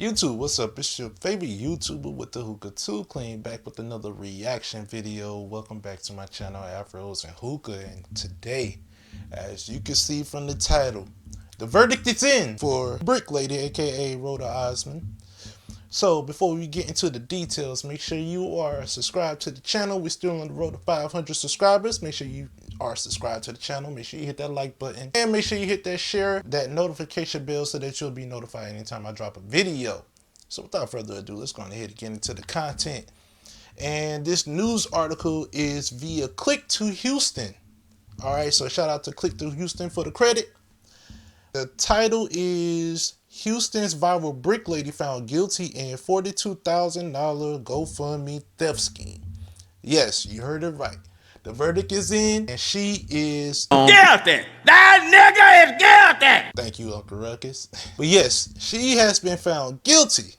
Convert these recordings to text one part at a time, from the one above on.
YouTube, what's up? It's your favorite YouTuber with the hookah 2 clean, back with another reaction video. Welcome back to my channel, Afros and Hookah. And today, as you can see from the title, the verdict is in for Brick Lady, aka Roda Osman. So before we get into the details, make sure you are subscribed to the channel. We're still on the road to 500 subscribers. Make sure you are subscribed to the channel. Make sure you hit that like button and make sure you hit that share, that notification bell, so that you'll be notified anytime I drop a video. So without further ado, let's go ahead and get into the content. And this news article is via Click to Houston. All right, so shout out to Click to Houston for the credit. The title is Houston's viral brick lady found guilty in $42,000 GoFundMe theft scheme. Yes, you heard it right. The verdict is in, and she is guilty. That nigga is guilty. Thank you, Uncle Ruckus. But yes, she has been found guilty.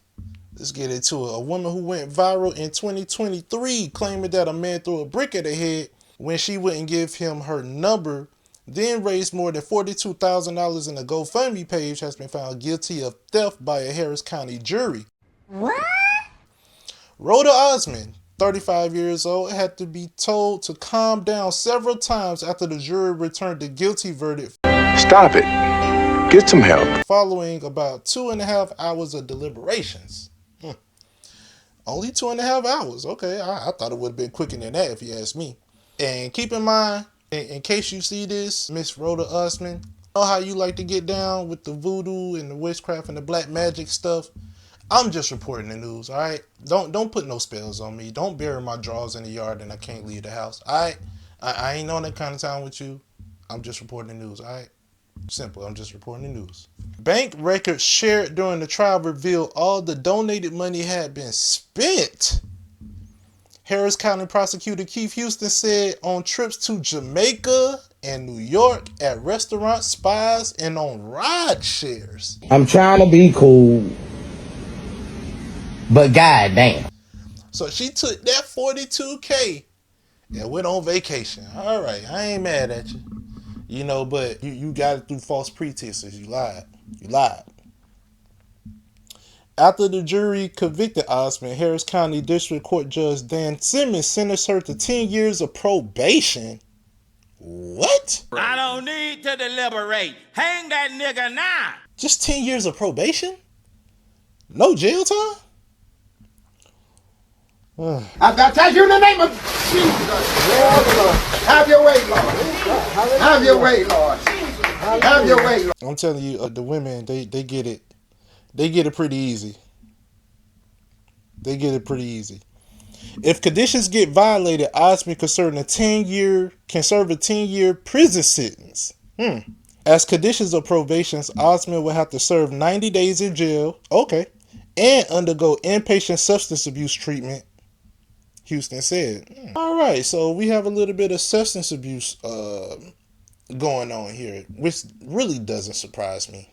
Let's get into it. A woman who went viral in 2023 claiming that a man threw a brick at her head when she wouldn't give him her number, then raised more than $42,000 in a GoFundMe page, has been found guilty of theft by a Harris County jury. What? Roda Osman, 35 years old, had to be told to calm down several times after the jury returned the guilty verdict. Stop it. Get some help. Following about 2.5 hours of deliberations. Only 2.5 hours. Okay, I thought it would have been quicker than that if you ask me. And keep in mind, in case you see this, Miss Roda Osman, you know how you like to get down with the voodoo and the witchcraft and the black magic stuff? I'm just reporting the news, all right? Don't put no spells on me. Don't bury my drawers in the yard and I can't leave the house, all right? I ain't on that kind of time with you. I'm just reporting the news, all right? Simple, I'm just reporting the news. Bank records shared during the trial revealed all the donated money had been spent. Harris County Prosecutor Keith Houston said on trips to Jamaica and New York, at restaurants, spas, and on ride shares. I'm trying to be cool, but goddamn. So she took that $42K and went on vacation. All right, I ain't mad at you. You know, but you got it through false pretenses. You lied. You lied. After the jury convicted Osman, Harris County District Court Judge Dan Simmons sentenced her to 10 years of probation. What? I don't need to deliberate. Hang that nigga now. Just 10 years of probation? No jail time? I baptize you in the name of Jesus. Have your way, Lord. Have your way, Lord. Have your way, Lord. I'm telling you, the women, they get it. They get it pretty easy. They get it pretty easy. If conditions get violated, Osman can serve a 10-year prison sentence. As conditions of probation, Osman will have to serve 90 days in jail, okay, and undergo inpatient substance abuse treatment, Houston said. All right, so we have a little bit of substance abuse going on here, which really doesn't surprise me.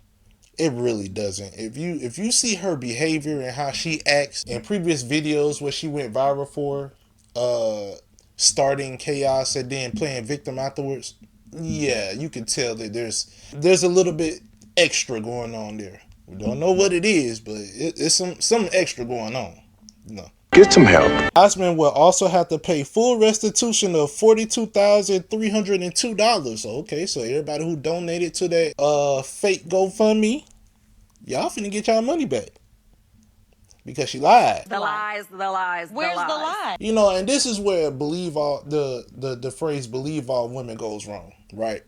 It really doesn't. If you see her behavior and how she acts in previous videos where she went viral for starting chaos and then playing victim afterwards, yeah, you can tell that there's a little bit extra going on there. We don't know what it is, but it's some extra going on. No. Get some help. Osman will also have to pay full restitution of $42,302. Okay, so everybody who donated to that fake GoFundMe, y'all finna get y'all money back. Because she lied. The lies. Where's the lie? You know, and this is where the phrase believe all women goes wrong, right?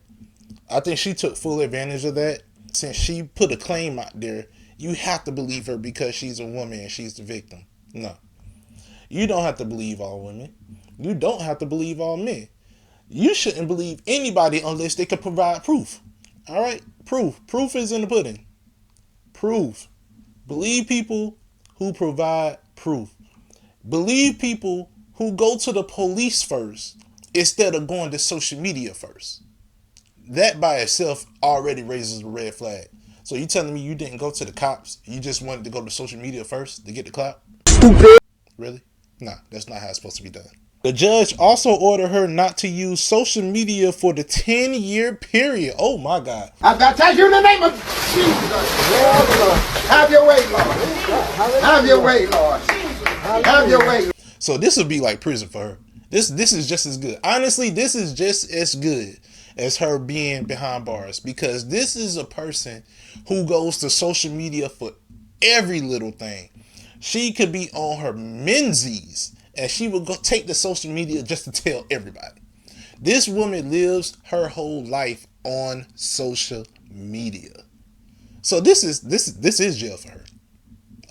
I think she took full advantage of that. Since she put a claim out there, you have to believe her because she's a woman and she's the victim. No. You don't have to believe all women. You don't have to believe all men. You shouldn't believe anybody unless they can provide proof. All right? Proof. Proof is in the pudding. Proof. Believe people who provide proof. Believe people who go to the police first instead of going to social media first. That by itself already raises a red flag. So you telling me you didn't go to the cops? You just wanted to go to social media first to get the clout? Stupid. Really? Nah, that's not how it's supposed to be done. The judge also ordered her not to use social media for the 10-year period. Oh my God. I baptize you in the name of Jesus. Lord, have your way, Lord. Have your way, Lord. Have your way. So this would be like prison for her. This is just as good. Honestly, this is just as good as her being behind bars, because this is a person who goes to social media for every little thing. She could be on her menzies and she would go take to social media just to tell everybody. This woman lives her whole life on social media. So this is jail for her.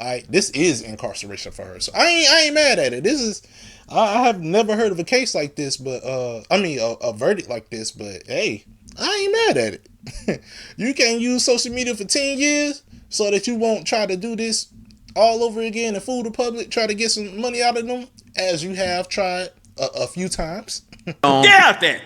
All right, this is incarceration for her. So I ain't mad at it. This is, I have never heard of a case like this, but a verdict like this. But hey, I ain't mad at it. You can't use social media for 10 years so that you won't try to do this all over again and fool the public, try to get some money out of them, as you have tried a few times. Get out there.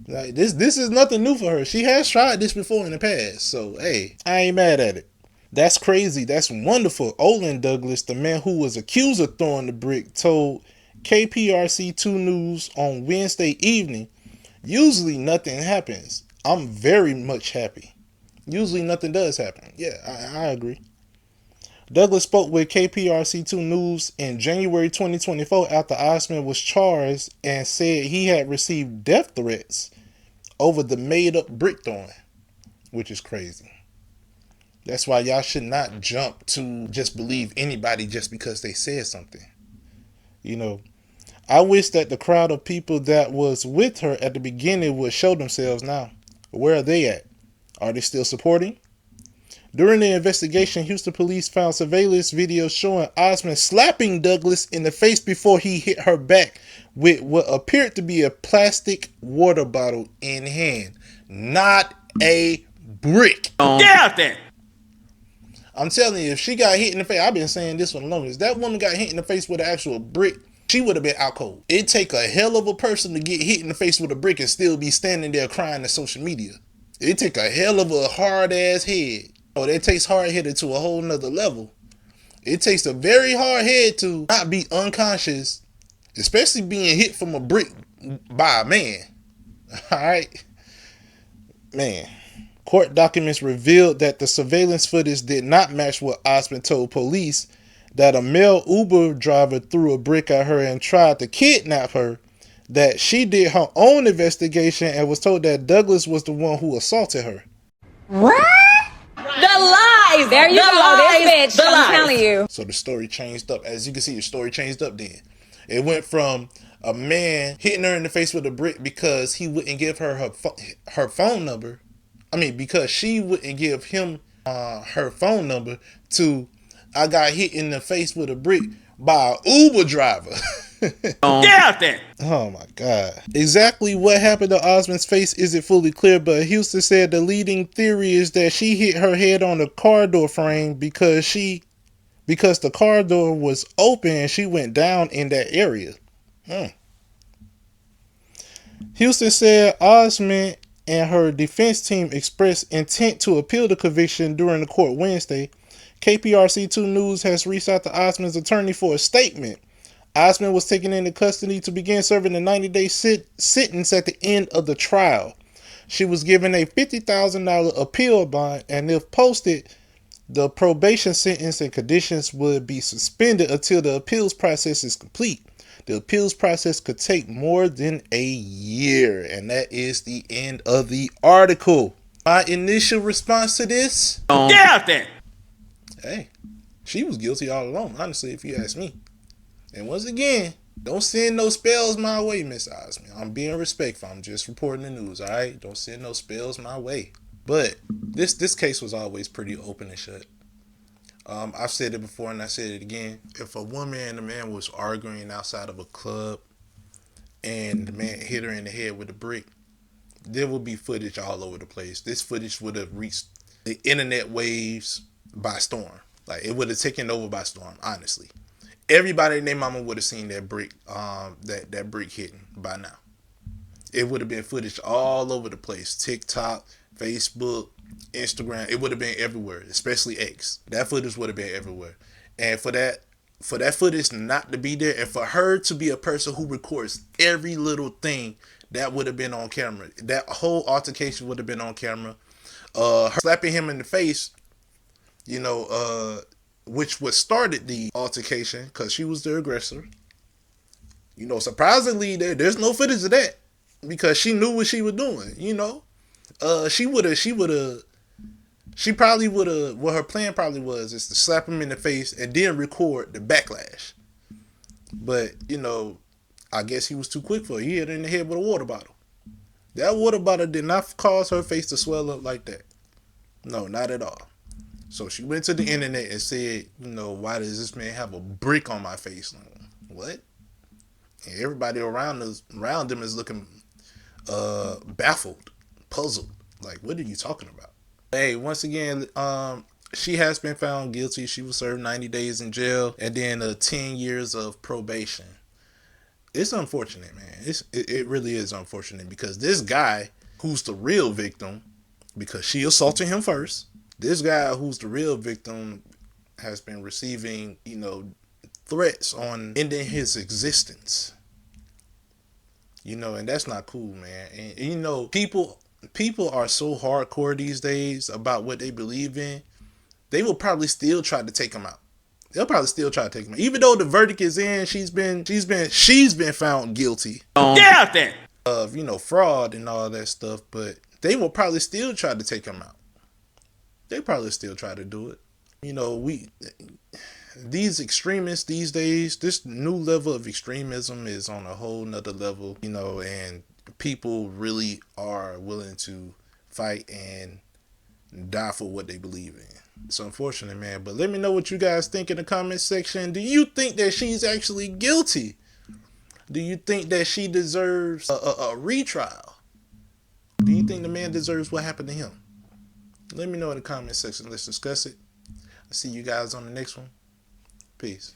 Like this is nothing new for her. She has tried this before in the past. So hey, I ain't mad at it. That's crazy. That's wonderful. Olin Douglas, the man who was accused of throwing the brick, told KPRC2 News on Wednesday evening, usually nothing happens. I'm very much happy. Usually nothing does happen. Yeah, I agree. Douglas spoke with KPRC2 News in January 2024 after Osman was charged and said he had received death threats over the made-up brick throwing, which is crazy. That's why y'all should not jump to just believe anybody just because they said something. You know, I wish that the crowd of people that was with her at the beginning would show themselves now. Where are they at? Are they still supporting? During the investigation, Houston police found surveillance video showing Osman slapping Douglas in the face before he hit her back with what appeared to be a plastic water bottle in hand, not a brick. Get out there. I'm telling you, if she got hit in the face, I've been saying this for the longest. That woman got hit in the face with an actual brick, she would have been out cold. It'd take a hell of a person to get hit in the face with a brick and still be standing there crying to social media. It'd take a hell of a hard ass head. Oh, that takes hard headed to a whole nother level. It takes a very hard head to not be unconscious, especially being hit from a brick by a man. All right, man. Court documents revealed that the surveillance footage did not match what Osman told police, that a male Uber driver threw a brick at her and tried to kidnap her, that she did her own investigation and was told that Douglas was the one who assaulted her. What? The lies. There you go. This bitch. I'm telling you. So the story changed up. As you can see, the story changed up then. It went from a man hitting her in the face with a brick because he wouldn't give her her phone number. I mean, because she wouldn't give him her phone number, to I got hit in the face with a brick by an Uber driver. Get out there. Oh my God. Exactly what happened to Osman's face isn't fully clear, but Houston said the leading theory is that she hit her head on the car door frame because the car door was open and she went down in that area. Houston said Osman and her defense team expressed intent to appeal the conviction during the court Wednesday. KPRC2 News has reached out to Osman's attorney for a statement. Osman was taken into custody to begin serving a 90-day sentence at the end of the trial. She was given a $50,000 appeal bond, and if posted, the probation sentence and conditions would be suspended until the appeals process is complete. The appeals process could take more than a year, and that is the end of the article. My initial response to this: Get out there. Hey, she was guilty all along, honestly, if you ask me. And once again, don't send no spells my way, Miss Osman. I'm being respectful. I'm just reporting the news, all right? Don't send no spells my way. But this case was always pretty open and shut. I've said it before and I said it again. If a woman and a man was arguing outside of a club and the man hit her in the head with a brick, there would be footage all over the place. This footage would have reached the internet waves by storm. Like, it would have taken over by storm, honestly. Everybody and their mama would have seen that brick, that brick hitting by now. It would have been footage all over the place. TikTok, Facebook, Instagram. It would have been everywhere, especially X. That footage would have been everywhere. And for that, for that footage not to be there, and for her to be a person who records every little thing, that would have been on camera. That whole altercation would have been on camera. Her slapping him in the face, you know, which what started the altercation, because she was the aggressor. You know, surprisingly, there's no footage of that, because she knew what she was doing. You know, she probably would have. What her plan probably was is to slap him in the face and then record the backlash. But you know, I guess he was too quick for her. He hit her in the head with a water bottle. That water bottle did not cause her face to swell up like that. No, not at all. So she went to the internet and said, you know, why does this man have a brick on my face? What? And everybody around them is looking baffled, puzzled. Like, what are you talking about? Hey, once again, she has been found guilty. She was served 90 days in jail and then 10 years of probation. It's unfortunate, man. It really is unfortunate, because this guy who's the real victim, because she assaulted him first, this guy who's the real victim has been receiving, you know, threats on ending his existence. You know, and that's not cool, man. And you know, people are so hardcore these days about what they believe in. They will probably still try to take him out. They'll probably still try to take him out. Even though the verdict is in, she's been found guilty. Get out there! Of, you know, fraud and all that stuff, but they will probably still try to take him out. They probably still try to do it. You know, these extremists these days, this new level of extremism is on a whole nother level, you know, and people really are willing to fight and die for what they believe in. It's unfortunate, man, but let me know what you guys think in the comment section. Do you think that she's actually guilty? Do you think that she deserves a retrial? Do you think the man deserves what happened to him? Let me know in the comment section. Let's discuss it. I'll see you guys on the next one. Peace.